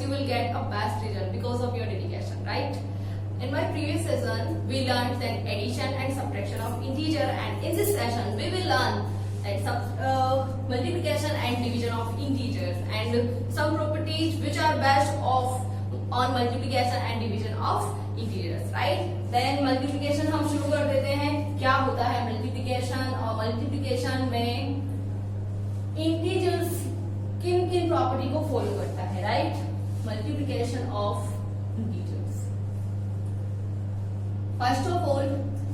you will get a best result because of your dedication, right? In my previous session, we learned that addition and subtraction of integer, and in this session, we will learn that multiplication and division of integers and some properties which are based on multiplication and division of integers, right? Then multiplication हम शुरू कर देते हैं. क्या होता है multiplication? और multiplication में integers किन किन प्रॉपर्टी को फॉलो करता है, right? Multiplication of integers. First of all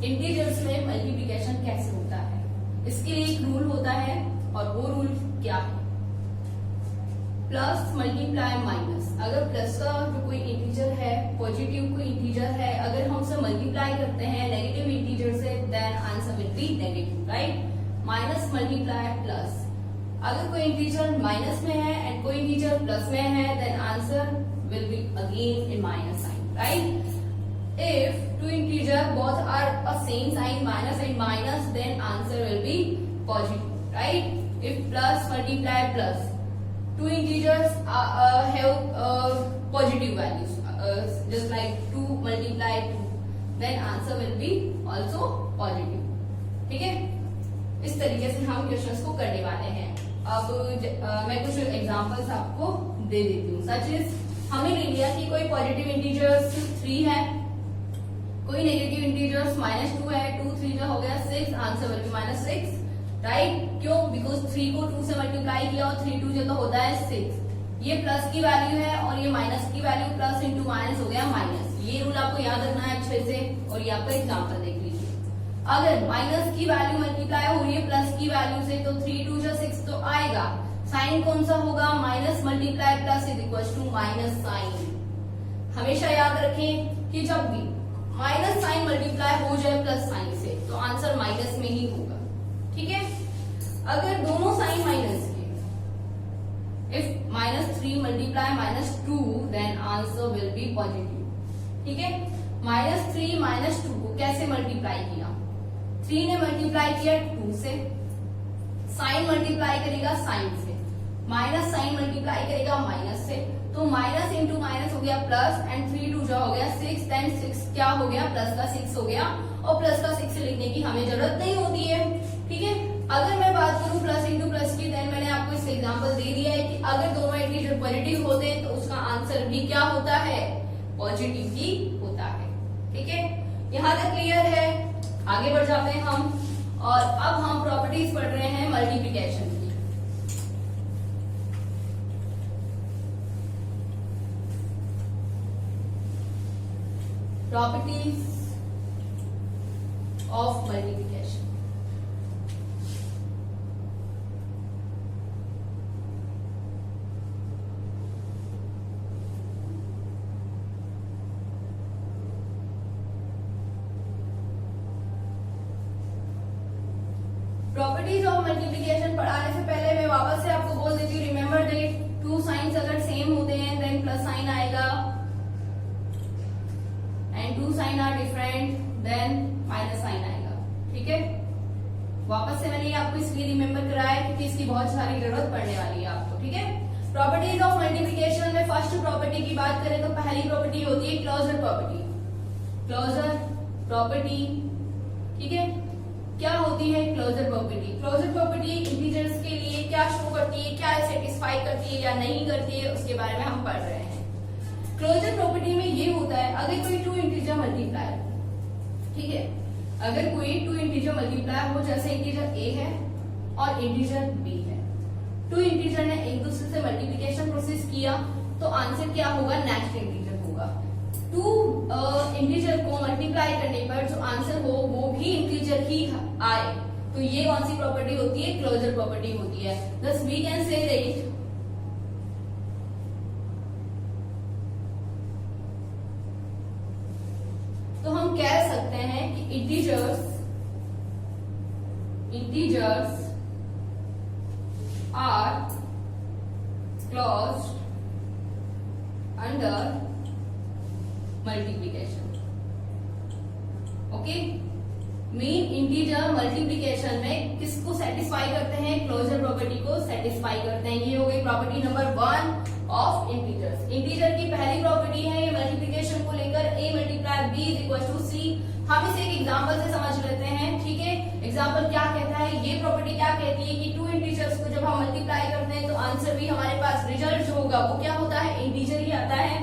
integers में मल्टीप्लिकेशन कैसे होता है, इसके लिए एक रूल होता है, और वो रूल क्या है? Plus multiply minus. अगर प्लस का जो कोई इंटीजर है, पॉजिटिव कोई इंटीजर है, अगर हम उसे मल्टीप्लाई करते हैं नेगेटिव इंटीजर से, then answer will be negative, right? Minus multiply plus. अगर कोई इंटीजर माइनस में है एंड कोई इंटीजर प्लस में है, then answer will be again in minus sign, right? If two integer both are a same sign, minus and minus, then answer will be positive, right? If plus multiply plus, two integers have positive values, just like 2 multiply 2, then answer will be also positive. ठीक है? इस तरीके से हम questions को करने वाले हैं. अब मैं कुछ एग्जांपल्स आपको दे देती हूँ. सच इज हमने ले लिया कि कोई पॉजिटिव इंटीजर्स 3 है, कोई नेगेटिव इंटीजर्स -2 है. 2 3 जो हो गया 6, आंसर विल बी -6, राइट? क्यों? बिकॉज 3 को 2 से मल्टीप्लाई किया और 3 2 जो तो होता है 6. ये प्लस की वैल्यू है और ये माइनस की वैल्यू, प्लस इंटू माइनस हो गया माइनस. ये रूल आपको याद रखना है अच्छे से. और ये आपका एग्जाम्पल देख लीजिए. अगर माइनस की वैल्यू मल्टीप्लाई हो रही है प्लस की वैल्यू से, तो 3 2 जो 6 तो आएगा. साइन कौन सा होगा? Minus multiply plus is equal to minus sign. हमेशा याद रखें कि जब भी माइनस साइन मल्टीप्लाई हो जाए प्लस साइन से, तो आंसर माइनस में ही होगा. ठीक है? अगर दोनों साइन माइनस के, if -3 multiply -2, then answer will be positive. ठीक है? -3 -2 को कैसे मल्टीप्लाई किया? 3 ने मल्टीप्लाई किया 2 से, साइन मल्टीप्लाई करेगा साइन से, माइनस साइन मल्टीप्लाई करेगा माइनस से, तो माइनस इंटू माइनस हो गया प्लस, एंड 3 2 जो हो गया 6, देन 6 क्या हो गया? प्लस का 6 हो गया. और प्लस का 6 लिखने की हमें जरूरत नहीं होती है. ठीक है? अगर मैं बात करूं प्लस इंटू प्लस की, देन मैंने आपको इसका एग्जांपल दे दिया है कि अगर दोनों इंटीजर पॉजिटिव होते हैं तो उसका आंसर भी क्या होता है? पॉजिटिव ही होता है. ठीक है? यहाँ तक क्लियर है? आगे बढ़ जाते हैं हम, और अब हम प्रॉपर्टीज पढ़ रहे हैं मल्टीप्लिकेशन की. Properties of multiplication. Properties of multiplication पढ़ाने से पहले मैं वापस से आपको बोल देती हूँ, रिमेंबर दैट 2 साइंस अगर सेम होते हैं देन प्लस साइन आएगा, and 2 sign are different then minus sign आएगा. ठीक है? वापस से मैंने ये आपको इसलिए रिमेंबर कराया क्योंकि इसकी बहुत सारी जरूरत पड़ने वाली है आपको. ठीक है? प्रॉपर्टीज ऑफ मल्टीप्लिकेशन में फर्स्ट प्रॉपर्टी की बात करें तो पहली प्रॉपर्टी होती है क्लोजर प्रॉपर्टी. Closure property. ठीक है? क्या होती है closure property? Closure property integers के लिए क्या शो करती है, क्या सेटिस्फाई करती है या नहीं करती है, उसके बारे में हम पढ़ रहे हैं. क्लोजर प्रॉपर्टी में ये होता है, अगर कोई 2 इंटीजर मल्टीप्लाई, ठीक है, अगर कोई 2 इंटीजर मल्टीप्लाई हो, जैसे इंटीजर ए है और इंटीजर बी है, 2 इंटीजर ने एक दूसरे से मल्टीप्लिकेशन प्रोसेस किया, तो आंसर क्या होगा? नेक्स्ट इंटीजर होगा. 2 इंटीजर को मल्टीप्लाई करने पर जो आंसर हो वो भी इंटीजर ही आए, तो ये कौन सी प्रॉपर्टी होती है? क्लोजर प्रॉपर्टी होती है. thus we can say that तो हम कह सकते हैं कि integers are closed under multiplication. Okay? Main integer multiplication में किसको सेटिस्फाई करते हैं? क्लोजर प्रॉपर्टी को सेटिस्फाई करते हैं. ये हो गई property number 1. Of integers. Integer की पहली प्रॉपर्टी है ये मल्टीप्लिकेशन को लेकर a multiply b is equal to c। हम इसे एक एग्जांपल से समझ लेते हैं, ठीक है। एग्जांपल क्या कहता है, ये प्रॉपर्टी क्या कहती है कि टू इंटीजर्स को जब हम मल्टीप्लाई करते हैं तो आंसर भी हमारे पास रिजल्ट जो होगा वो क्या होता है, इंटीजर ही आता है।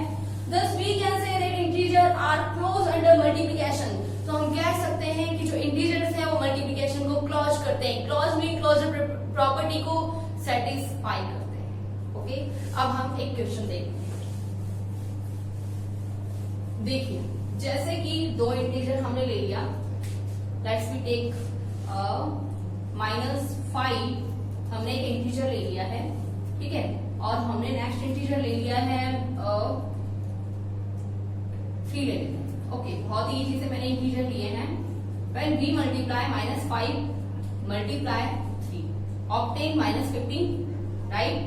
Thus we can say that integer are close under multiplication। तो हम कह सकते हैं कि जो इंटीजर्स हैं वो मल्टीप्लिकेशन को क्लोज करते हैं। क्लोज मीन क्लोजर प्रॉपर्टी को सेटिस्फाई करते हैं। ओके, अब हम एक क्वेश्चन देखते हैं। देखिए, जैसे कि दो इंटीजर हमने ले लिया, लेट्स वी टेक -5 हमने एक इंटीजर ले लिया है, ठीक है, और हमने नेक्स्ट इंटीजर ले लिया है 3 ले लेते हैं। ओके, बहुत ही इजी से मैंने इंटीजर लिए हैं। When we multiply -5 multiply 3 obtain -15, right,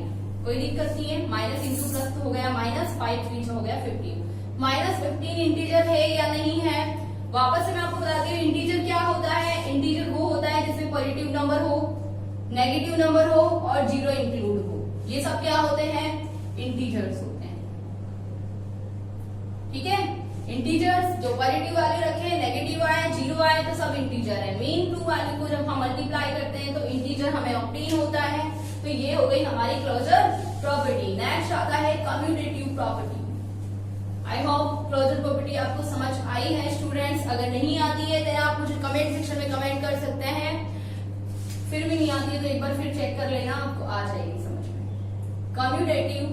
कोई दिक्कत नहीं है। माइनस इंटू प्लस तो हो गया, -5 3 हो गया 15। -15 इंटीजर है या नहीं है, वापस से मैं आपको बताती हूँ। इंटीजर क्या होता है, इंटीजर वो होता है जिसमें पॉजिटिव नंबर हो, नेगेटिव नंबर हो और 0 इंक्लूड हो। ये सब क्या होते हैं, इंटीजर्स होते हैं, ठीक है। इंटीजर्स जो पॉजिटिव वैल्यू रखे, नेगेटिव आए, 0 आए तो सब इंटीजर है। मेन टू वैल्यू को जब हम मल्टीप्लाई करते हैं तो इंटीजर हमें ऑब्टेन होता है। तो ये हो गई हमारी क्लोजर प्रॉपर्टी। नेक्स्ट आता है commutative property. I hope closure property आपको समझ आई है स्टूडेंट्स। अगर नहीं आती है तो आप मुझे कमेंट सेक्शन में कमेंट कर सकते हैं। फिर भी नहीं आती है तो एक बार फिर चेक कर लेना, आपको आ जाएगी समझ में। कम्यूटेटिव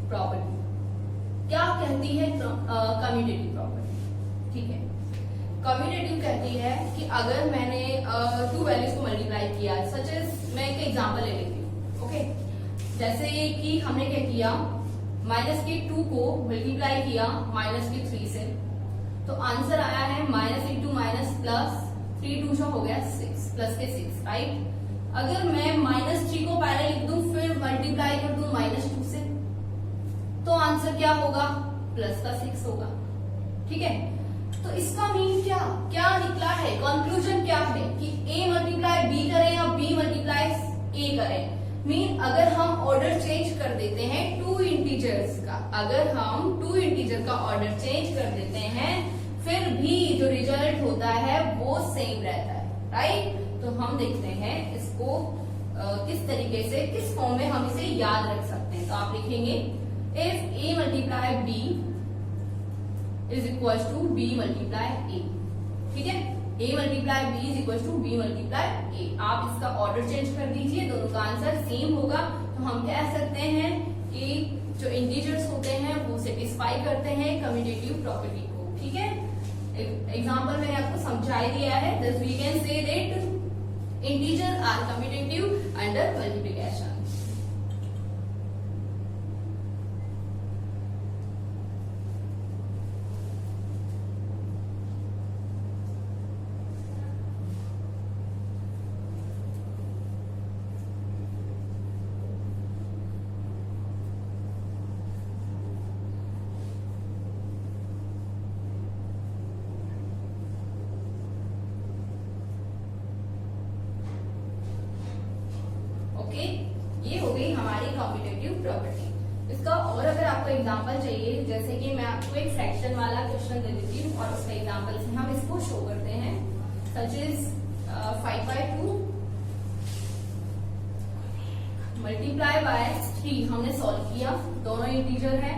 प्रॉपर्टी क्या कहती है, कम्यूटेटिव प्रॉपर्टी, ठीक है। कम्यूटेटिव कहती है कि अगर मैंने 2 वैल्यूज को मल्टीप्लाई किया, सच एज मैं एक एग्जांपल ले लेती हूँ। ओके, जैसे कि हमने क्या किया, -2 को मल्टीप्लाई किया -3 से, तो आंसर आया है माइनस इंटू माइनस प्लस 3 2 हो गया 6 प्लस के 6, राइट। अगर मैं -3 को पहले लिख दूं फिर मल्टीप्लाई कर दूं -2 से, तो आंसर क्या होगा, प्लस का 6 होगा, ठीक है। तो इसका मीन क्या निकला है, कंक्लूजन क्या है कि a मल्टीप्लाई b करें या b मल्टीप्लाई a करें। मीन अगर हम ऑर्डर चेंज कर देते हैं 2 इंटीजर्स का, अगर हम 2 इंटीजर का ऑर्डर चेंज कर देते हैं फिर भी जो रिजल्ट होता है वो सेम रहता है, राइट। तो हम देखते हैं इसको किस तरीके से, किस फॉर्म में हम इसे याद रख सकते हैं। तो आप लिखेंगे if a multiply b is equal to b multiply a, ठीक है। a multiply b is equal to b multiply a। आप इसका ऑर्डर चेंज कर दीजिए, दोनों का आंसर सेम होगा। तो हम कह सकते हैं कि जो इंटीजर्स होते हैं वो सेटिस्फाई करते हैं कम्यूटेटिव प्रॉपर्टी को, ठीक है। एग्जांपल मैंने आपको समझा ही दिया है। thus we can say that integers are commutative under multiplication। ये हो गई हमारी कम्यूटेटिव प्रॉपर्टी। इसका और अगर आपको एग्जांपल चाहिए, जैसे कि मैं आपको एक फ्रैक्शन वाला क्वेश्चन दे देती हूँ और उसका एग्जांपल से हम इसको शो करते हैं। सच इज 5/2 मल्टीप्लाई बाय 3 हमने सॉल्व किया, दोनों इंटीजर है।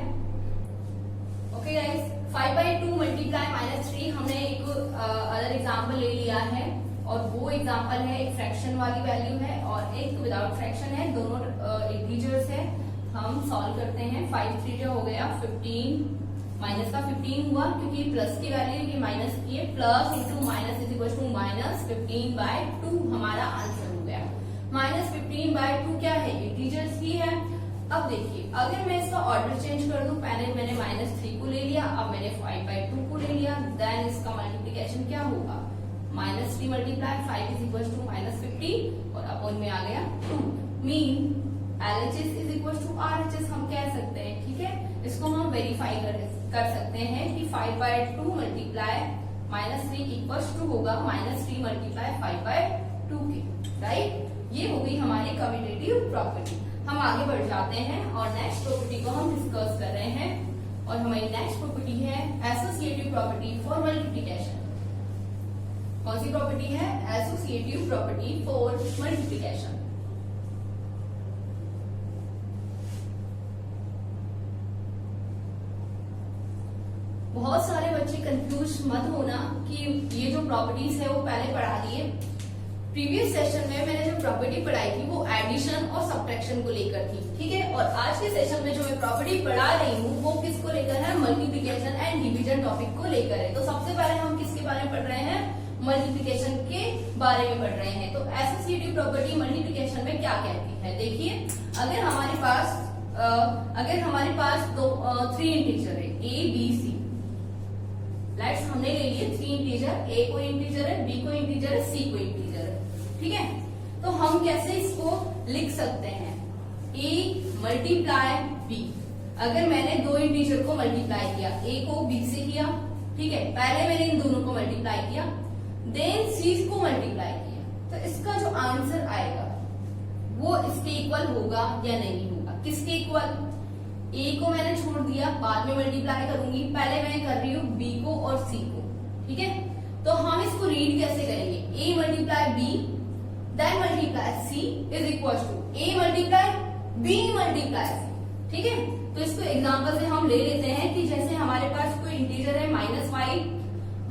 ओके गाइस, 5/2 मल्टीप्लाई -3 हमने एक अदर एग्जांपल ले लिया है और वो एग्जांपल है एक फ्रैक्शन वाली वैल्यू है और एक विदाउट फ्रैक्शन है, दोनों इंटीजर्स है। हम सॉल्व करते हैं। 5 3 जो हो गया 15, माइनस का 15 हुआ क्योंकि प्लस की वैल्यू की माइनस की है, plus into minus is equal to -15/2 हमारा आंसर हो गया। -15/2 क्या है, इंटीजर्स की है। अब देखिए, अगर मैं इसका ऑर्डर चेंज कर दूं, पहले मैंने -3 को ले लिया, अब मैंने 5/2 को ले लिया, देन इसका मल्टीप्लीकेशन क्या होगा, -3 मल्टीप्लाई 5 इज इक्वल टू -15 और अपॉन में आ गया 2। Mean LHS is equal to RHS हम कह सकते हैं, ठीक है। इसको हम वेरीफाई कर सकते हैं कि 5/2 मल्टीप्लाई -3 इक्वल टू होगा -3 मल्टीप्लाई 5/2 के, राइट। ये हो गई हमारी कम्यूटेटिव प्रॉपर्टी। हम आगे बढ़ जाते हैं और नेक्स्ट प्रॉपर्टी को हम डिस्कस कर रहे हैं और हमारी नेक्स्ट प्रॉपर्टी है एसोसिएटिव प्रॉपर्टी फॉर मल्टीप्लिकेशन। कौन सी प्रॉपर्टी है? Associative property for multiplication. बहुत सारे बच्चे कंफ्यूज मत होना कि ये जो प्रॉपर्टीज है वो पहले पढ़ा दिए। प्रीवियस सेशन में मैंने जो प्रॉपर्टी पढ़ाई थी वो एडिशन और सब्ट्रैक्शन को लेकर थी, ठीक है। और आज के सेशन में जो मैं प्रॉपर्टी पढ़ा रही हूँ वो किसको लेकर है? मल्टीप्लिकेशन एंड डिवीजन टॉपिक को लेकर है। तो सबसे पहले हम किसके बारे में पढ़ रहे हैं? मल्टीप्लिकेशन के बारे में पढ़ रहे हैं। तो एसोसिएटिव प्रॉपर्टी मल्टीप्लिकेशन में क्या कहती है? देखिए, अगर हमारे पास दो 3 इंटीजर है ए बी सी। लेट्स हमने ले लिए 3 इंटीजर, ए कोई इंटीजर है, बी कोई इंटीजर है, सी कोई इंटीजर है, ठीक है। तो हम कैसे इसको लिख सकते हैं? ए मल्टीप्लाई बी। अगर मैंने 2 इंटीजर को मल्टीप्लाई किया, ए को बी से किया, ठीक है, पहले मैंने इन दोनों को मल्टीप्लाई किया, देन सी को मल्टीप्लाई किया, तो इसका जो आंसर आएगा वो इसके इक्वल होगा या नहीं होगा? किसके इक्वल? ए को मैंने छोड़ दिया, बाद में मल्टीप्लाई करूंगी, पहले मैं कर रही हूँ बी को और सी को, ठीक है। तो हम इसको रीड कैसे करेंगे? A multiply B then multiply C is equal to A multiply B multiply C, ठीक है। तो इसको एग्जांपल से हम ले लेते हैं कि जैसे हमारे पास कोई इंटीजर है -5,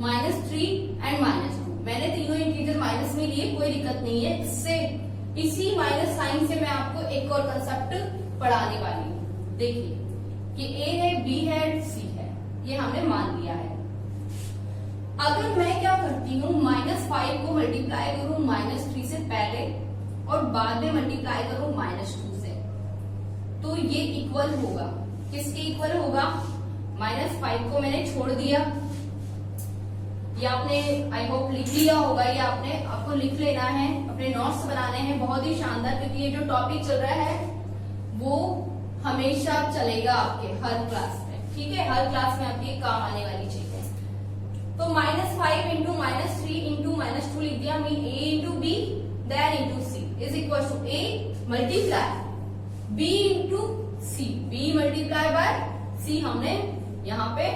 -3 एंड -2। मैंने तीनों इंटीजर माइनस में लिए, कोई दिक्कत नहीं है। इससे इसी माइनस साइन से मैं आपको एक और कंसेप्ट पढ़ाने वाली हूँ। देखिए कि ए है, बी है, सी है, ये हमने मान लिया है। अगर मैं क्या करती हूँ, -5 को मल्टीप्लाई करूं -3 से पहले और बाद में मल्टीप्लाई करूं -2 से, तो ये इक्वल होगा। किसके इक्वल होगा? -5 को मैंने छोड़ दिया, ये आपने आई होप लिख लिया होगा, ये आपको लिख लेना है, अपने नोट्स बनाने हैं, बहुत ही शानदार, क्योंकि ये जो टॉपिक चल रहा है वो हमेशा चलेगा आपके हर क्लास में, ठीक है। हर क्लास में आपके काम आने वाली चीज है। तो -5 इंटू -3 इंटू -2 लिख दिया, mean A into B then into C is equal to A multiply B into C, B multiply by C हमने यहाँ पे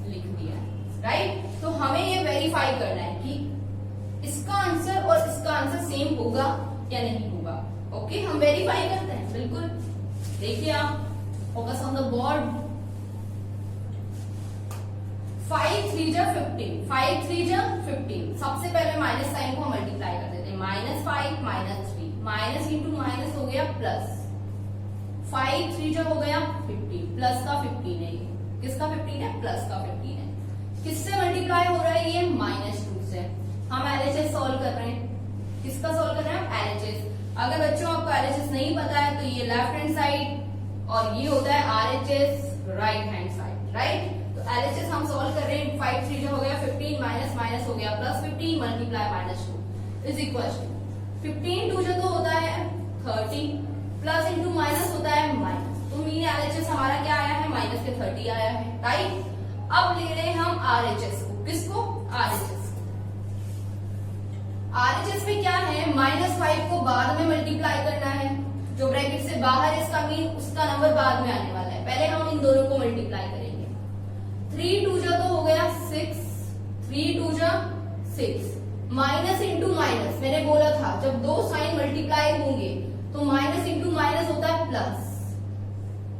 लिख दिया, राइट। तो हमें ये वेरीफाई करना है कि इसका आंसर और इसका आंसर सेम होगा या नहीं होगा। ओके, हम वेरीफाई करते हैं, बिल्कुल। देखिए आप, फोकस ऑन द बोर्ड। 5 3 जा 15, 5 3 जा 15। सबसे पहले माइनस साइन को मल्टीप्लाई कर देते हैं, -5 -3, माइनस इंटू माइनस हो गया प्लस, 5 3 जा हो गया 15, प्लस का 15 है, किसका 15 है? प्लस का 15 है। किससे मल्टीप्लाई हो रहा है? ये -2 से। हम एलएचएस सॉल्व कर रहे हैं। किसका सॉल्व कर रहे हैं? एलएचएस। अगर बच्चों आपको एलएचएस नहीं पता है तो ये लेफ्ट हैंड साइड और ये होता है RHS right hand side, right. तो एलएचएस हम सॉल्व कर रहे हैं। 5 3 हो गया 15, माइनस माइनस हो गया plus 15, multiply -2 is equal to 15 2 जो तो होता है 30, प्लस इंटू माइनस होता है माइनस, तो मीन एलएचएस हमारा क्या आया है? -30 आया है, राइट। अब ले रहे हैं हम आरएचएस को। किसको? आरएचएस। आरएचएस में क्या है? -5 को बाद में मल्टीप्लाई करना है, जो ब्रैकेट से बाहर है इसका मीन उसका नंबर बाद में आने वाला है, पहले हम इन दोनों को मल्टीप्लाई करेंगे। 3 2 जा तो हो गया 6, 3 2 जा 6, माइनस इंटू माइनस, मैंने बोला था जब दो साइन मल्टीप्लाई होंगे तो माइनस इंटू माइनस होता है प्लस,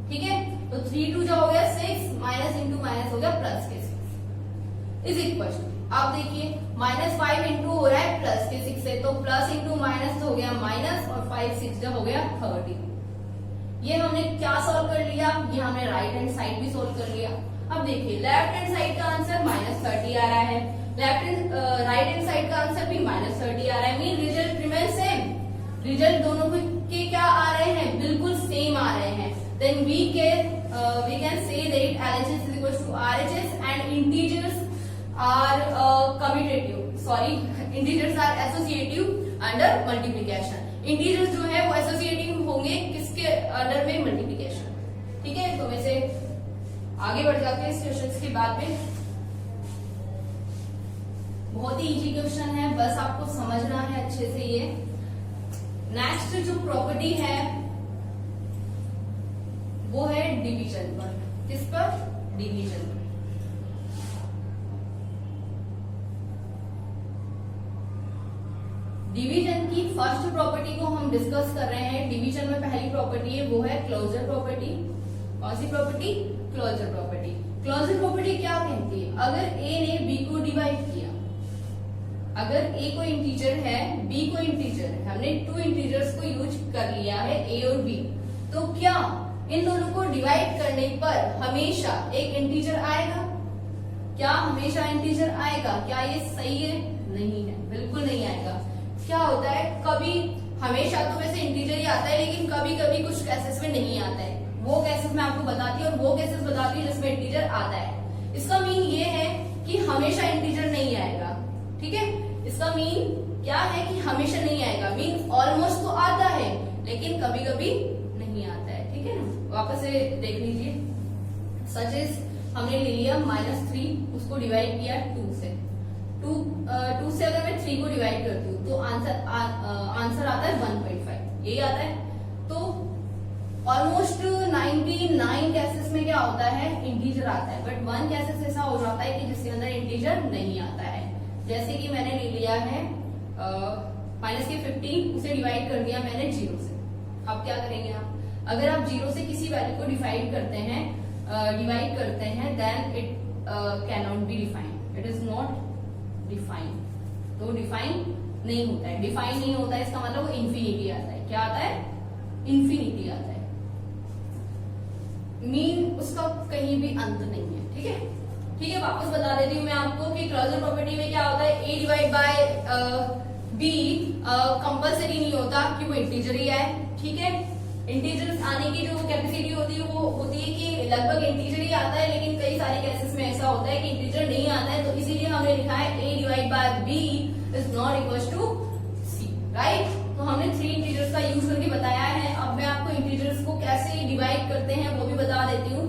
ठीक है। तो 3 2 जा हो गया 6, माइनस इंटू माइनस हो गया प्लस के 6 इज इक्वल टू, आप देखिए -5 इंटू हो रहा है प्लस के 6 से, तो प्लस इंटू माइनस तो हो गया माइनस, और 5 6 जब हो गया 30। ये हमने क्या सॉल्व कर लिया? ये हमने राइट हैंड साइड भी सॉल्व कर लिया। अब देखिए लेफ्ट हैंड साइड का आंसर -30 आ रहा है, राइट हैंड साइड का आंसर भी -30 आ रहा है, mean result remain same. Result दोनों के क्या आ रहे हैं? बिल्कुल सेम आ रहे हैं। Then we can say that LHS is equal to RHS and integers are integers are associative under multiplication. Integers जो है वो एसोसिएटिव होंगे किसके अंडर में? मल्टीप्लिकेशन, ठीक है। तो वैसे आगे बढ़ जाते हैं इस क्वेश्चन के बाद में। बहुत ही इजी क्वेश्चन है, बस आपको समझना है अच्छे से। ये नेक्स्ट जो प्रॉपर्टी है वो है डिवीजन पर। किस पर? डिवीजन पर। डिवीजन की फर्स्ट प्रॉपर्टी को हम डिस्कस कर रहे हैं। डिवीजन में पहली प्रॉपर्टी है वो है क्लोजर प्रॉपर्टी। कौन सी property? Closure property. Closure property क्या कहती है? अगर ए ने बी को डिवाइड किया, अगर ए को इंटीजर है, बी को इंटीजर है, हमने टू इंटीजर्स को यूज कर लिया है ए और बी, तो क्या इन दोनों को डिवाइड करने पर हमेशा एक इंटीजर आएगा? क्या हमेशा इंटीजर आएगा? क्या ये सही है? नहीं है, बिल्कुल नहीं आएगा। क्या होता है, कभी हमेशा तो वैसे इंटीजर ही आता है, लेकिन कभी कभी कुछ केसेस में नहीं आता है। वो केसेस मैं आपको बताती हूँ और वो केसेस बताती हूँ जिसमें इंटीजर आता है। इसका मीन ये है कि हमेशा इंटीजर नहीं आएगा, ठीक है। इसका मीन क्या है कि हमेशा नहीं आएगा, मीन ऑलमोस्ट तो आता है लेकिन कभी कभी नहीं आता है, ठीक है ना। वापस से देख लीजिए। सच इज हमने ले लिया -3, उसको डिवाइड किया 2 से। 2 से अगर मैं 3 को डिवाइड करती हूँ तो आंसर आता है 1.5, यही आता है। तो ऑलमोस्ट 99 केसेस में क्या होता है? इंटीजर आता है, बट 1 केसेस ऐसा हो जाता है कि जिसके अंदर इंटीजर नहीं आता है। जैसे कि मैंने ले लिया है -15, उसे डिवाइड कर दिया मैंने 0 से। अब क्या करेंगे आप? अगर आप 0 से किसी वैल्यू को डिवाइड करते हैं then it can not be defined, it is not define. तो डिफाइन नहीं होता है। डिफाइन नहीं होता है इसका मतलब वो इंफिनिटी आता है। क्या आता है? इंफिनिटी आता है, मीन उसका कहीं भी अंत नहीं है, ठीक है। ठीक है, वापस बता देती हूँ मैं आपको कि क्लोजर प्रॉपर्टी में क्या होता है, ए डिवाइड बाय बी कंपल्सरी नहीं होता कि वो इंटीजर ही आए, ठीक है। इंटीजर आने की जो कैपेसिटी होती है वो होती है कि लगभग इंटीजर ही आता है, लेकिन कई सारे केसेस में ऐसा होता है कि इंटीजर नहीं आता है। तो इसीलिए हमने लिखा है a divide by b is not equal to c, right. तो हमने 3 इंटीजर्स का यूज करके बताया है। अब मैं आपको इंटीजर्स को कैसे डिवाइड करते हैं वो भी बता देती हूँ।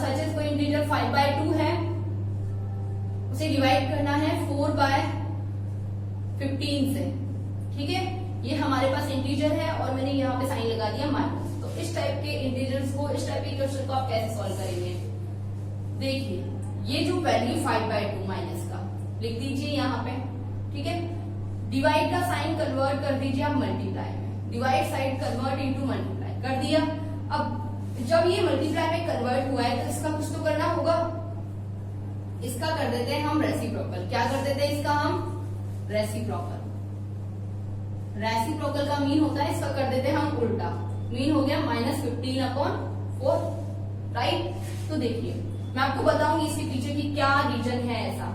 सच एज कोई इंटीजर 5/2 है, उसे डिवाइड करना है 4/15 से, ठीक है। ये हमारे पास इंटीजर है और मैंने यहाँ पे साइन लगा दिया माइनस। तो इस टाइप के इंटीजर्स को, इस टाइप के क्वेश्चन को आप कैसे सॉल्व करेंगे? देखिए, ये जो वैल्यू 5/2 माइनस का लिख दीजिए यहाँ पे, ठीक है। डिवाइड का साइन कन्वर्ट कर दीजिए आप मल्टीप्लाई में, divide side convert into multiply कर दिया। अब जब ये मल्टीप्लाई में कन्वर्ट हुआ है तो इसका कुछ तो करना होगा। इसका कर देते हैं हम रेसिप्रोकल। क्या कर देते हैं इसका हम? रेसिप्रोकल। रेसिप्रोकल का मीन होता है, इसका कर देते हैं हम उल्टा। मीन हो गया -15/4, राइट। तो देखिए, मैं आपको बताऊंगी इसके पीछे की क्या रीजन है ऐसा।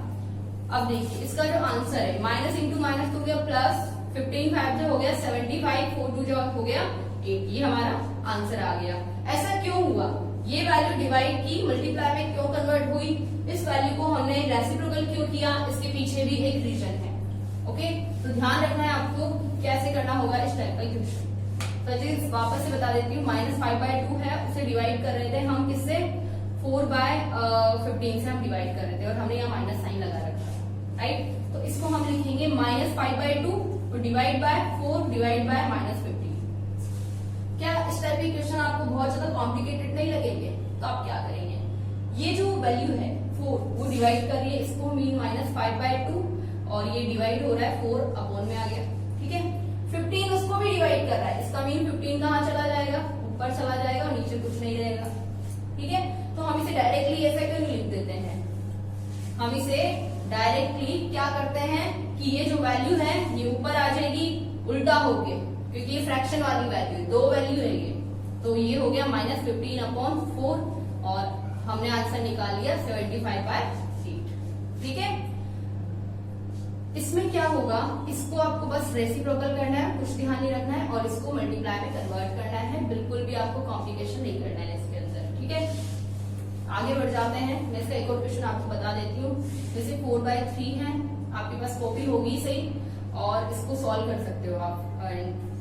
अब देखिए, इसका जो आंसर है माइनस इंटू माइनस तो हो गया प्लस, 15 5 जो हो गया 75, 4 2 जो हो गया 8, ये हमारा आंसर आ गया। ऐसा क्यों हुआ? ये वैल्यू डिवाइड की मल्टीप्लाई में क्यों कन्वर्ट हुई, इस वैल्यू को हमने रेसिप्रोकल क्यों किया, इसके पीछे भी एक रीजन है। ओके, तो ध्यान रखना है आपको कैसे करना होगा इस टाइप का क्वेश्चन। तो जी वापस से बता देती हूँ, -5/2 है, उसे डिवाइड कर रहे थे हम किससे? 4/15 से हम डिवाइड कर रहे थे और हमने यहाँ माइनस साइन लगा रखा, राइट। तो इसको हम लिखेंगे -5/2 डिवाइड बाय 4 डिवाइड बाय -15। क्या इस टाइप के क्वेश्चन आपको बहुत ज्यादा कॉम्प्लिकेटेड नहीं लगेंगे? तो आप क्या करेंगे, ये जो वैल्यू है 4 वो डिवाइड करिए, इसको मीन -5/2 और ये डिवाइड हो रहा है 4 अपॉन में आ गया, ठीक है। 15 उसको भी डिवाइड कर रहा है, इसका मीन 15 कहाँ चला जाएगा? ऊपर चला जाएगा और नीचे कुछ नहीं रहेगा, ठीक है। तो हम इसे डायरेक्टली ऐसा क्यों लिख देते हैं? हम इसे डायरेक्टली क्या करते हैं कि ये जो वैल्यू है ये ऊपर आ जाएगी उल्टा होके, क्योंकि ये फ्रैक्शन वाली वैल्यू है, 2 वैल्यू है ये। तो ये हो गया -15/4 और हमने आंसर निकाल लिया 75/8, ठीक है। इसमें क्या होगा, इसको आपको बस रेसिप्रोकल करना है, कुछ ध्यान नहीं रखना है, और इसको मल्टीप्लाई में कन्वर्ट करना है। बिल्कुल भी आपको कॉम्प्लिकेशन नहीं करना है इसके अंदर, ठीक है। आगे बढ़ जाते हैं, मैं इसका एक और क्वेश्चन आपको बता देती हूँ। जैसे 4/3 है, आपके पास कॉपी होगी सही और इसको सॉल्व कर सकते हो आप।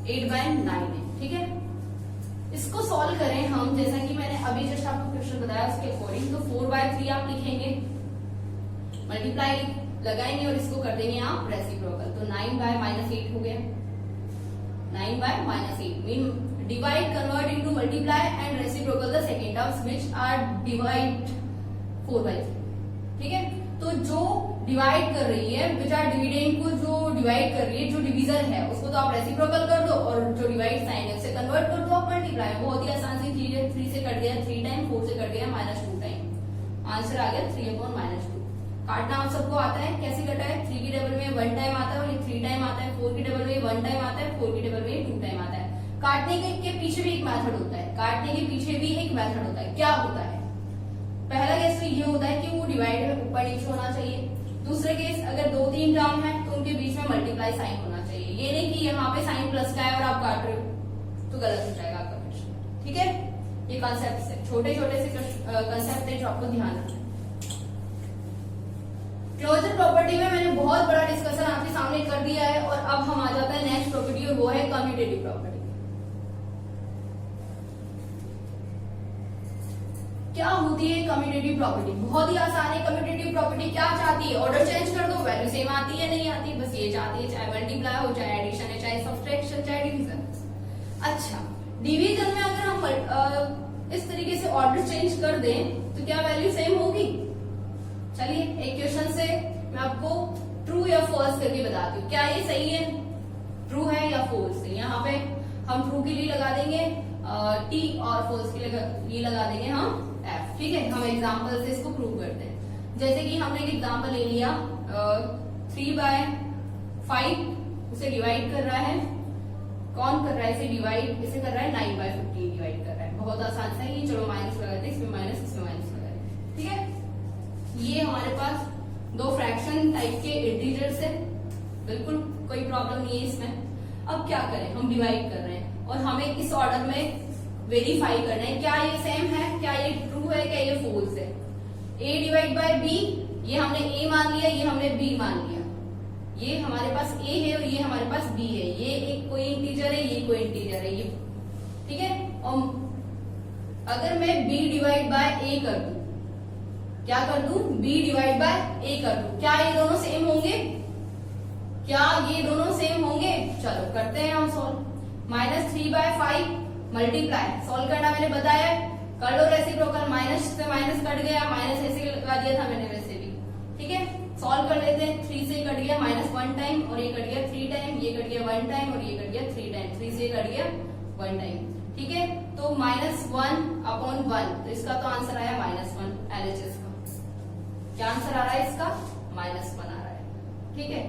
8/9 है, ठीक है। इसको सॉल्व करें हम, जैसा कि मैंने अभी जस्ट आपको क्वेश्चन बताया उसके अकॉर्डिंग। तो 4/3 आप लिखेंगे, मल्टीप्लाई लगाएंगे और इसको कर देंगे आप रेसिप्रोकल। तो 9/-8 हो गया, 9/-8 mean divide convert into multiply and reciprocal the second terms which are divide 4/3. ठीक है, तो जो डिवाइड कर रही है, विच आर डिविडेंड को जो डिवाइड कर रही है, जो डिवीजन है उसको तो आप रेसिप्रोकल कर दो और जो डिवाइड साइन है उसे कन्वर्ट कर दो आप मल्टीप्लाई। बहुत ही आसान सी चीज है। 3 से कट गया 3 टाइम, 4 से कट गया -2 टाइम, आंसर आ गया 3/-2। काटना आप सबको आता है, कैसे कटा है? 3 की टेबल में 1 टाइम आता है और ये 3 टाइम आता है, 4 की टेबल में 1 टाइम आता है, 4 की टेबल में 2 टाइम आता है। काटने के पीछे भी एक मेथड होता है, काटने के पीछे भी एक मेथड होता है। क्या होता है? पहला केस तो ये होता है कि वो डिवाइड ऊपर नीचे होना चाहिए। दूसरे केस अगर 2-3 टर्म है तो उनके बीच में मल्टीप्लाई साइन होना चाहिए। ये नहीं कि यहाँ पे साइन प्लस का है और आप काट रहे हो तो गलत हो जाएगा आपका क्वेश्चन। ठीक है, ये कॉन्सेप्ट है, छोटे छोटे से कॉन्सेप्ट है जो आपको ध्यान रखना है। क्लोजर प्रॉपर्टी में मैंने बहुत बड़ा डिस्कशन आपके सामने कर दिया है और अब हम आ जाता है नेक्स्ट प्रॉपर्टी और वो है कम्यूटेटिव प्रॉपर्टी। क्या होती है कम्यूटेटिव प्रॉपर्टी? बहुत ही आसान है। कम्यूटेटिव प्रॉपर्टी क्या चाहती है? ऑर्डर चेंज कर दो, वैल्यू सेम आती है नहीं आती, बस ये चाहती है, चाहे मल्टीप्लाई हो, चाहे एडिशन है, चाहे सब्ट्रैक्शन, चाहे डिवीजन। अच्छा, डिवीजन में अगर हम इस तरीके से ऑर्डर चेंज कर दें तो क्या वैल्यू सेम होगी? चलिए एक क्वेश्चन से मैं आपको ट्रू या फॉल्स करके बताती हूँ। क्या ये सही है, ट्रू है या फॉल्स है? यहाँ पे हम ट्रू के लिए लगा देंगे टी और फॉल्स के लिए लगा देंगे हम एफ। ठीक है, हम एग्जांपल से इसको प्रूव करते हैं। जैसे कि हमने एक एग्जांपल ले लिया 3/5 उसे डिवाइड कर रहा है, कौन कर रहा है इसे डिवाइड? इसे कर रहा है 9/15 डिवाइड कर रहा है। बहुत आसान सा है ये, चलो माइनस लगाते हैं, इसमें माइनस इसमें माइनस लगाते। ठीक है, ये हमारे पास दो फ्रैक्शन टाइप के इंटीजर्स है, बिल्कुल कोई प्रॉब्लम नहीं है इसमें। अब क्या करें, हम डिवाइड कर रहे हैं और हमें इस ऑर्डर में वेरीफाई करना है क्या ये सेम है, क्या ये ट्रू है, क्या ये फॉल्स है। a डिवाइड बाय b, ये हमने a मान लिया, ये हमने b मान लिया। ये हमारे पास a है और ये हमारे पास b है। ये एक कोई इंटीजर है, ये कोई इंटीजर है, ये ठीक है। और अगर मैं b डिवाइड बाय a कर दूं, क्या कर दूं? b डिवाइड बाय a कर दूं, क्या ये दोनों सेम होंगे? क्या ये दोनों सेम होंगे? चलो करते हैं हम सॉल्व। -3/5 मल्टीप्लाई, सॉल्व करना मैंने बताया, कर लो रेसिप्रोकल, माइनस से माइनस कट गया, माइनस ऐसे लगा दिया था मैंने वैसे भी। ठीक है, सॉल्व कर लेते हैं। 3 से कट गया -1 टाइम और ये कट गया 3 टाइम, ये कट गया 1 टाइम और ये कट गया 3 टाइम, 3 से कट गया 1 टाइम। ठीक है, तो -1/1, तो इसका तो आंसर आया -1 LHS का। क्या आंसर आ रहा है इसका? -1 आ रहा है। ठीक है,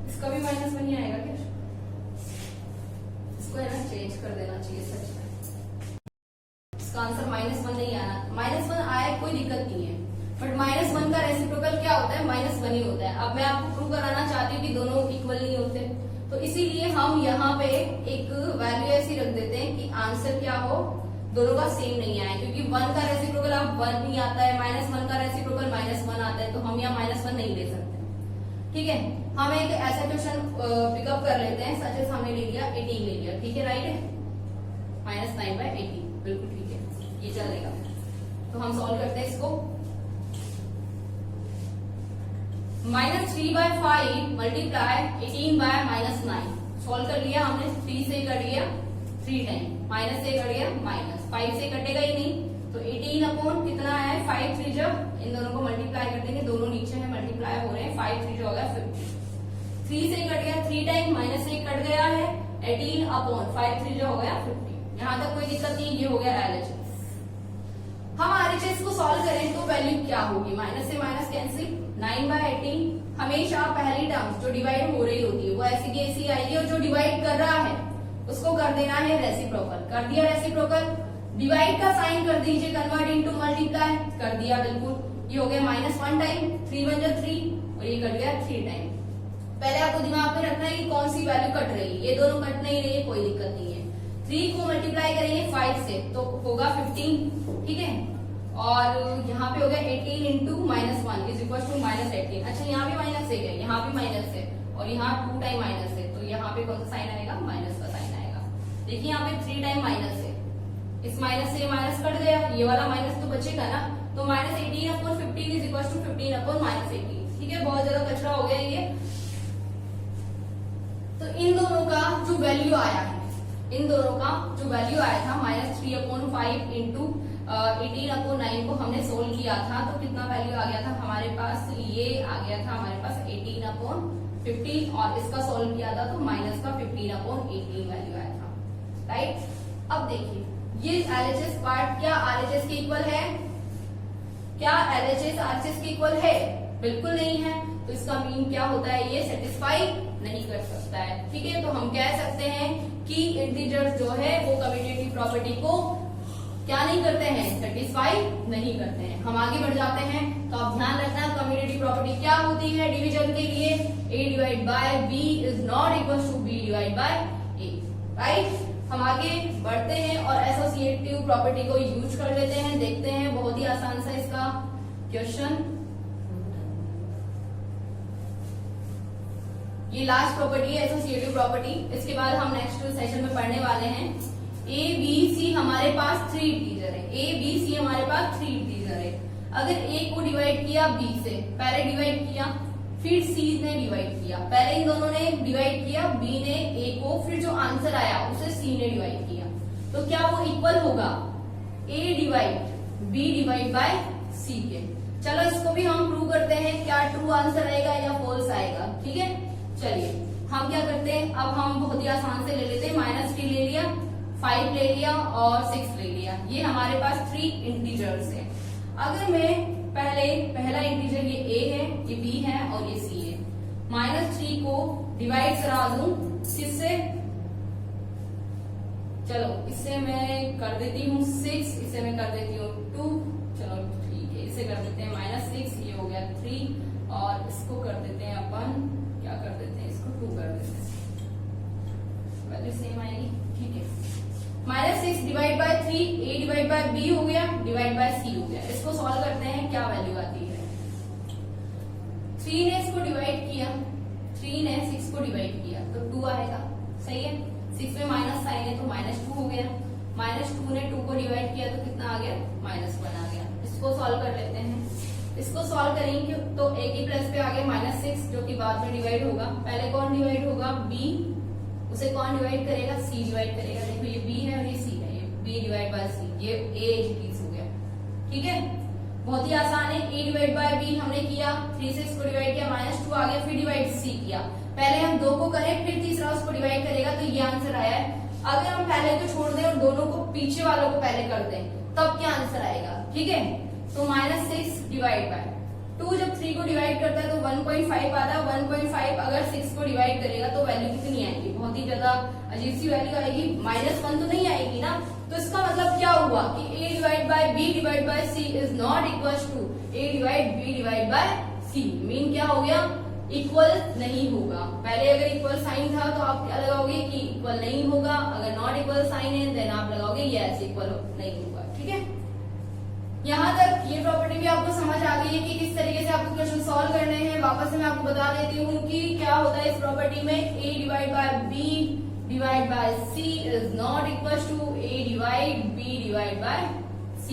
इसका भी -1 ही आएगा क्या? इसको है ना चेंज कर देना चाहिए सच में। इसका आंसर -1 नहीं आना, -1 आया कोई दिक्कत नहीं है, बट -1 का रेसिप्रोकल क्या होता है? -1 ही होता है। अब मैं आपको प्रूव कराना चाहती हूँ कि दोनों इक्वल नहीं होते, तो इसीलिए हम यहाँ पे एक वैल्यू ऐसी रख देते हैं कि आंसर क्या हो, दोनों का सेम नहीं आए। क्योंकि 1 का रेसिप्रोकल अब 1 नहीं आता है, -1 का रेसिप्रोकल -1 आता है, तो हम यहाँ -1 नहीं ले सकते। ठीक है, हम एक ऐसा क्वेश्चन पिकअप कर लेते हैं, सच एज हमने ले लिया 18 ले लिया। ठीक है, राइट है, -9/18 बिल्कुल ठीक है, ये चलेगा। तो हम सॉल्व करते हैं इसको। -3/5 मल्टीप्लाई 18/-9, सॉल्व कर लिया हमने। 3 से कट गया 3 टाइम, माइनस से कट गया माइनस, 5 से कटेगा ही नहीं, तो 18 कितना है 5 3 जब इन दोनों को मल्टीप्लाई कर देंगे, दोनों नीचे में मल्टीप्लाई हो रहे हैं, 5 3 हो गया 50। 3 से कट गया 3 टाइम, माइनस से कट गया है 18/5 3 हो गया 50। यहाँ तक कोई दिक्कत नहीं, ये हो गया LHS। हम RHS को सॉल्व करें तो वैल्यू क्या होगी? माइनस से माइनस कैंसिल, 9/18। हमेशा पहली टर्म जो डिवाइड हो रही होती है वो ऐसी की ऐसी आएगी और जो डिवाइड कर रहा है उसको कर देना है रेसिप्रोकल। कर दिया रेसिप्रोकल, डिवाइड का साइन कर दीजिए कन्वर्ट इनटू मल्टीप्लाई, कर दिया बिल्कुल। ये हो गया -1 टाइम, 3 1 जा 3 और ये कट गया 3 टाइम। पहले आपको दिमाग में रखना है कि कौन सी वैल्यू कट रही है, ये दोनों कट नहीं रही है, कोई दिक्कत नहीं है। 3 को मल्टीप्लाई करेंगे 5 से तो होगा 15। ठीक है, और यहाँ पे हो गया 18 इंटू -1 इज इक्वल टू -18। अच्छा, यहाँ भी माइनस है क्या? यहाँ भी माइनस है और यहाँ 2 टाइम माइनस है, तो यहाँ पे कौन सा साइन आएगा? माइनस का साइन आएगा। देखिए यहाँ पे 3 टाइम माइनस है, इस माइनस से माइनस कट गया, ये वाला माइनस तो बचेगा ना, तो -18/15 इज इक्वल टू 15/-18। ठीक है, बहुत ज्यादा कचरा हो गया ये। तो इन दोनों का जो वैल्यू आया है इन दोनों का जो वैल्यू आया था -3/5 इंटू 18/9 को हमने सोल्व किया था, तो कितना वैल्यू आ गया था हमारे पास, ये आ गया था हमारे पास 18/15 और इसका सोल्व किया था तो माइनस का 15/18 वैल्यू आया था, राइट। अब देखिए ये LHS पार्ट क्या RHS के इक्वल है? क्या LHS RHS के इक्वल है? बिल्कुल नहीं है। तो इसका मीन क्या होता है, ये सेटिस्फाई नहीं कर सकता है, ठीक है। तो हम कह सकते हैं कि इंटीजर्स जो है वो कम्यूटेटिव प्रॉपर्टी को क्या नहीं करते हैं, सेटिस्फाई नहीं करते हैं। हम आगे बढ़ जाते हैं, तो आप ध्यान रखना कम्यूटेटिव प्रॉपर्टी क्या होती है डिवीजन के लिए, A/B is not equal to B/A, right. हम आगे बढ़ते हैं और एसोसिएटिव प्रॉपर्टी को यूज कर लेते हैं, देखते हैं बहुत ही आसान सा इसका क्वेश्चन। ये लास्ट प्रॉपर्टी है एसोसिएटिव प्रॉपर्टी, इसके बाद हम नेक्स्ट सेशन में पढ़ने वाले हैं। ABC हमारे पास 3 इंटीजर है, ABC हमारे पास 3 इंटीजर है। अगर A को डिवाइड किया B से, पहले डिवाइड किया फिर C ने डिवाइड किया, पहले इन दोनों ने डिवाइड किया, B ने A को, फिर जो आंसर आया उसे C ने डिवाइड किया, तो क्या वो इक्वल होगा A divide B divide by C के। चलो इसको भी हम प्रूव करते हैं, क्या ट्रू आंसर आएगा या फॉल्स आएगा, ठीक है। चलिए हम क्या करते हैं, अब हम बहुत ही आसान से ले लेते हैं, -3 ले लिया, 5 ले लिया और 6 ले लिया, ये हमारे पास 3 इंटीजर्स है। अगर मैं पहला इंटीजर ये A है, ये B है और ये C है, -3 को डिवाइड करा दूं किससे, चलो इससे मैं कर देती हूँ 6, इसे मैं कर देती हूँ 2, चलो ठीक है, इसे कर देते हैं -6, ये हो गया 3 और इसको कर देते हैं अपन, क्या कर देते हैं इसको 2 कर देते हैं, वैल्यू सेम आएगी, ठीक है। -6 divide by 3, A divide by B हो गया, डिवाइड बाय C हो गया। इसको सॉल्व करते हैं, क्या वैल्यू आती है। 3 ने इसको डिवाइड किया, 3 ने 6 को डिवाइड किया तो 2 आएगा, सही है। 6 में माइनस साइन है तो -2 हो गया, -2 ने 2 को डिवाइड किया तो कितना आ गया, -1 आ गया। इसको सॉल्व कर लेते हैं, इसको सॉल्व करेंगे तो A की प्लस पे आ गया -6 जो कि बाद में डिवाइड होगा, पहले कौन डिवाइड होगा B, उसे कौन डिवाइड करेगा, C डिवाइड करेगा। देखो ये B है और ये C है, ये B डिवाइड बाय C, ये A हो गया, ठीक है। बहुत ही आसान है, A डिवाइड बाय B हमने किया, 3 से इसको डिवाइड किया, -2 आ गया, फिर डिवाइड C किया, पहले हम 2 को करें फिर तीसरा उसको डिवाइड करेगा तो ये आंसर आया है। अगर हम पहले को छोड़ दें और दोनों को पीछे वालों को पहले कर दें तब क्या आंसर आएगा, ठीक है। तो -6 डिवाइड बाय 2 जब 3 को डिवाइड करता है तो 1.5 आता है, 1.5 अगर 6 को डिवाइड करेगा तो वैल्यू कितनी आएगी, बहुत ही ज्यादा अजीब सी वैल्यू आएगी, -1 तो नहीं आएगी ना। तो इसका मतलब क्या हुआ कि A divide by B divide by C is not equal to A divide B divide by C। Mean क्या हो गया, इक्वल नहीं होगा। पहले अगर इक्वल साइन था तो आप क्या लगाओगे कि इक्वल नहीं होगा, अगर नॉट इक्वल साइन है देन आप लगाओगे यस इक्वल नहीं होगा, ठीक है। यहाँ तक ये प्रॉपर्टी भी आपको समझ आ गई है कि किस तरीके से आपको क्वेश्चन सॉल्व करने हैं। वापस से मैं आपको बता देती हूँ कि क्या होता है इस प्रॉपर्टी में, A divide by B divide by C is not equal to A divide B divide by C,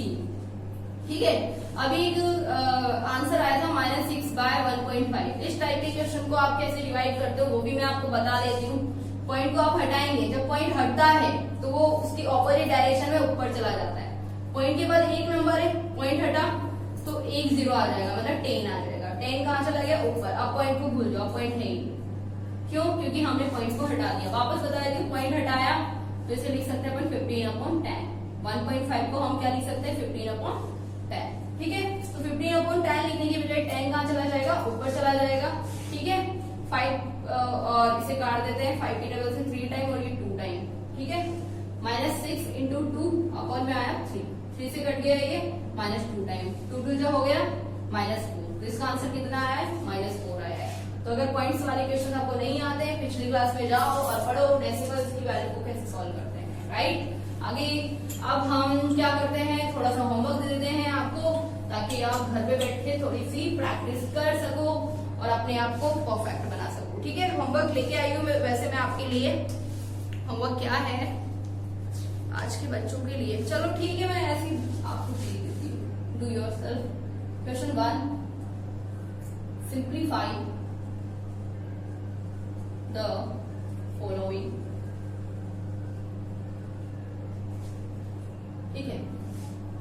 ठीक है। अभी एक आंसर आया था -6/1.5। इस टाइप के क्वेश्चन को आप कैसे डिवाइड करते हो वो भी मैं आपको बता देती हूँ। पॉइंट को आप हटाएंगे, जब पॉइंट हटता है तो वो उसकी ऑपोजिट डायरेक्शन में ऊपर चला जाता है। पॉइंट के बाद एक नंबर है, पॉइंट हटा तो 1 0 आ जाएगा, मतलब 10 आ जाएगा। 10 कहाँ चला गया, ऊपर। अब पॉइंट को भूल जाओ, पॉइंट है ही क्यों, क्योंकि हमने पॉइंट को हटा दिया। वापस बता देती हूँ, पॉइंट हटाया तो इसे लिख सकते हैं अपन 15/10। 1.5 को हम क्या लिख सकते हैं, 15/10, ठीक है। तो 15/10 लिखने की बजाय 10 कहाँ चला जाएगा, ऊपर चला जाएगा, ठीक है। 5 और इसे काट देते हैं, 5 की जगह से 3 टाइम और ये 2 टाइम, ठीक है। -6 इंटू 2 अपॉन में आया 3 से कट गया ये, -2 टाइम, 2 जो हो गया -4। तो इसका आंसर कितना आया है, -4 आया है। तो अगर पॉइंट्स वाले क्वेश्चन आपको नहीं आते हैं, पिछली क्लास में जाओ और पढ़ो डेसिमल्स की वैल्यू को कैसे सॉल्व करते हैं, राइट। आगे अब हम क्या करते हैं, थोड़ा सा होमवर्क दे देते हैं आपको, ताकि आप घर पे बैठ के थोड़ी सी प्रैक्टिस कर सको और अपने आप को परफेक्ट बना सको, ठीक है। होमवर्क लेके आई हूँ वैसे मैं आपके लिए। होमवर्क क्या है आज के बच्चों के लिए, चलो ठीक है, मैं ऐसी आपको दे देती हूँ। Do yourself question 1, simplify the following ठीक है।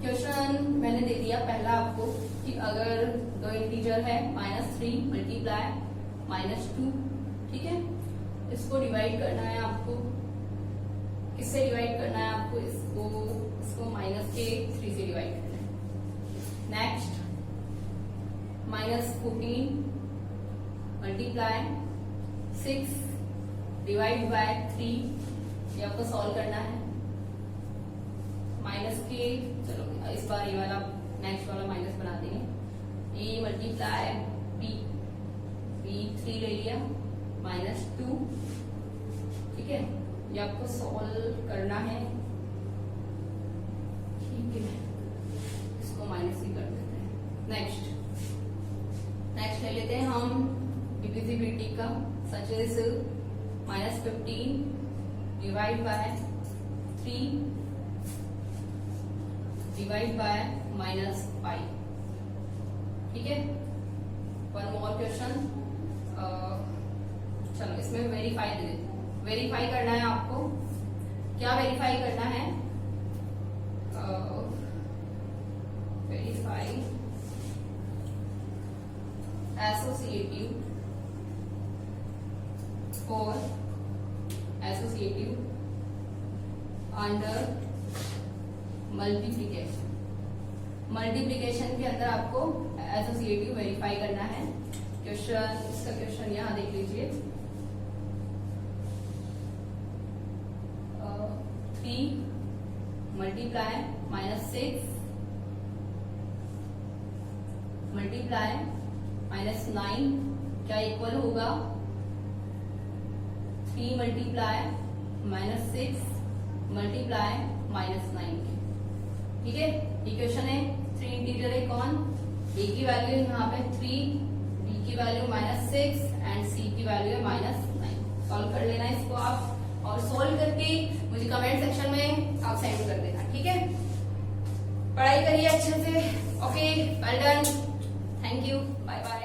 क्वेश्चन मैंने दे दिया पहला आपको कि अगर दो इंटीजर है -3 मल्टीप्लाई -2, ठीक है, इसको डिवाइड करना है आपको। किससे डिवाइड करना है आपको? इसको -3 से डिवाइड करना है। नेक्स्ट -14 मल्टीप्लाई 6 डिवाइड बाय 3, ये आपको सॉल्व करना है। चलो इस बार ये वाला नेक्स्ट वाला माइनस बना देंगे। ए मल्टीप्लाई बी 3 ले लिया -2, ठीक है, ये आपको सॉल्व करना है। ठीक है, इसको माइनस ही कर देते हैं। नेक्स्ट ले लेते हैं हम डिविजिबिलिटी का, such as -15 divide by 3 divide by -5, ठीक है। वन मोर क्वेश्चन, चलो इसमें वेरीफाई दे देते हैं। वेरीफाई करना है आपको। क्या वेरीफाई करना है? वेरीफाई एसोसिएटिव और एसोसिएटिव अंडर मल्टीप्लिकेशन के अंदर आपको एसोसिएटिव वेरीफाई करना है। क्वेश्चन, इसका क्वेश्चन यहाँ देख लीजिए। 3 मल्टीप्लाई -6 मल्टीप्लाई -9 क्या इक्वल होगा 3 मल्टीप्लाई -6 मल्टीप्लाई -9 के, ठीक है। ये क्वेश्चन है। 3 इंटीजर है कौन? ए की वैल्यू यहाँ पे 3, बी की वैल्यू -6 एंड सी की वैल्यू है -9। सॉल्व कर लेना इसको आप, और सॉल्व करके मुझे कमेंट सेक्शन में आप सेंड कर देना, ठीक है। पढ़ाई करिए अच्छे से। Okay, well done, thank you, bye bye.